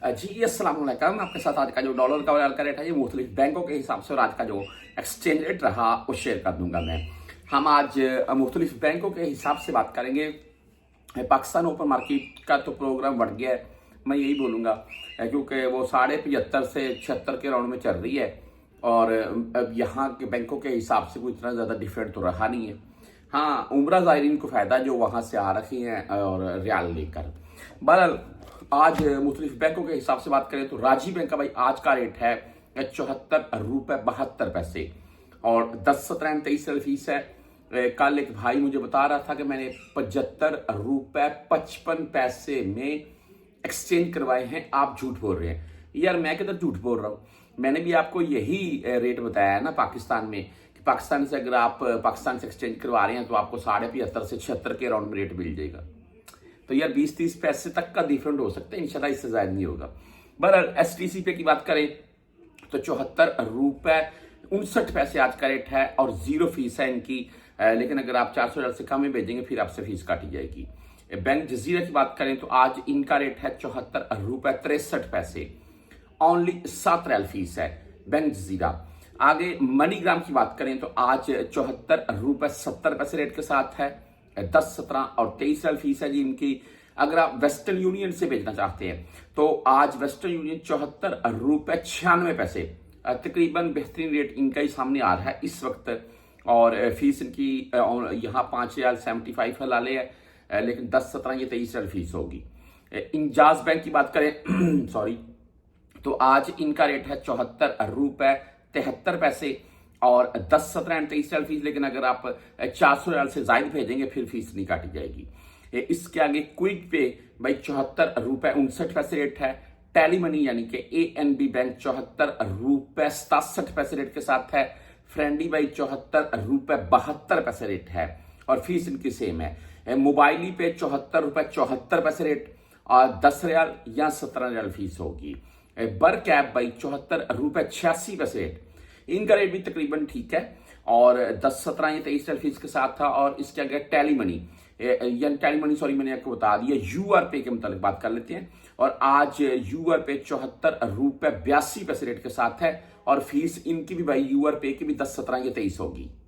जी अस्सलाम वालेकुम। आपके साथ आज का जो डॉलर का और रियाल का रेट है ये मुख्तलिफ बैंकों के हिसाब से और आज का जो एक्सचेंज रेट रहा वो शेयर कर दूंगा मैं। हम आज मुख्तलिफ बैंकों के हिसाब से बात करेंगे। पाकिस्तान ओपन मार्केट का तो प्रोग्राम बढ़ गया है, मैं यही बोलूँगा, क्योंकि वो 75.5 से 76 के राउंड में चल रही है और अब यहाँ के बैंकों के हिसाब से कोई इतना ज़्यादा डिफरेंट तो रहा नहीं है। हाँ, उम्रा ज़ायरीन को फ़ायदा जो वहाँ से आ रखी हैं और रियाल लेकर। बहरहाल आज मुख्तलिफ बैंकों के हिसाब से बात करें तो राजी बैंक का भाई आज का रेट है 74 रुपये 72 पैसे और 10 17 23 फीस है। कल एक भाई मुझे बता रहा था कि मैंने 75 रुपये 55 पैसे में एक्सचेंज करवाए हैं, आप झूठ बोल रहे हैं। यार मैं किधर झूठ बोल रहा हूँ, मैंने भी आपको यही रेट बताया है ना पाकिस्तान में कि पाकिस्तान से अगर आप पाकिस्तान से एक्सचेंज करवा रहे हैं तो आपको 75 से 76 के राउंड में रेट मिल जाएगा। तो यार 20-30 पैसे तक का डिफरेंट हो सकता है, इंशाल्लाह इससे ज्यादा नहीं होगा। बहरहाल एसटीसी पे की बात करें तो 74 रुपये 59 पैसे आज का रेट है और 0 फीस है इनकी। लेकिन अगर आप 400 रियाल से कम में भेजेंगे फिर आपसे फीस काटी जाएगी। बैंक जजीरा की बात करें तो आज इनका रेट है 74 रुपये 63 पैसे, ओनली 7 रियाल फीस है बैंक जजीरा। आगे मनीग्राम की बात करें तो आज 74 रुपये 70 पैसे रेट के साथ है, 10 17 और 23 रियाल फीस है जी इनकी। अगर आप वेस्टर्न यूनियन से भेजना चाहते हैं तो आज वेस्टर्न यूनियन 74 रुपये 96 पैसे, तकरीबन बेहतरीन रेट इनका ही सामने आ रहा है इस वक्त। और फीस इनकी यहाँ 5 रियाल 75 हलाले है, लेकिन 10 17 ये 23 रियाल फीस होगी। इंजाज बैंक की बात करें सॉरी, तो आज इनका रेट है 74 रुपये 73 पैसे और 10 17 एंड 23 रियाल फीस। लेकिन अगर आप 400 रियाल से ज्यादा भेजेंगे फिर फीस नहीं काटी जाएगी। इसके आगे क्विक पे भाई 74 रुपये 59 पैसे रेट है। टेली मनी यानी कि ANB बैंक 74 रुपये 67 पैसे रेट के साथ है। फ्रेंडी भाई 74 रुपये 72 पैसे रेट है और फीस इनकी सेम है। मोबाइली पे 74 रुपये 74 पैसे रेट और 10 रियाल या 17 रियाल फीस होगी। बर कैप भाई 74 रुपये 86 पैसे रेट, इनका रेट भी तकरीबन ठीक है और 10 17 या 23 रियाल फीस के साथ था। और इसके आगे टेली मनी सॉरी मैंने आपको बता दिया। यूआर पे के मुताबिक बात कर लेते हैं और आज यूआर पे 74 रुपये 82 पैसे रेट के साथ है और फीस इनकी भी भाई यूआर पे की भी 10 17 या 23 होगी।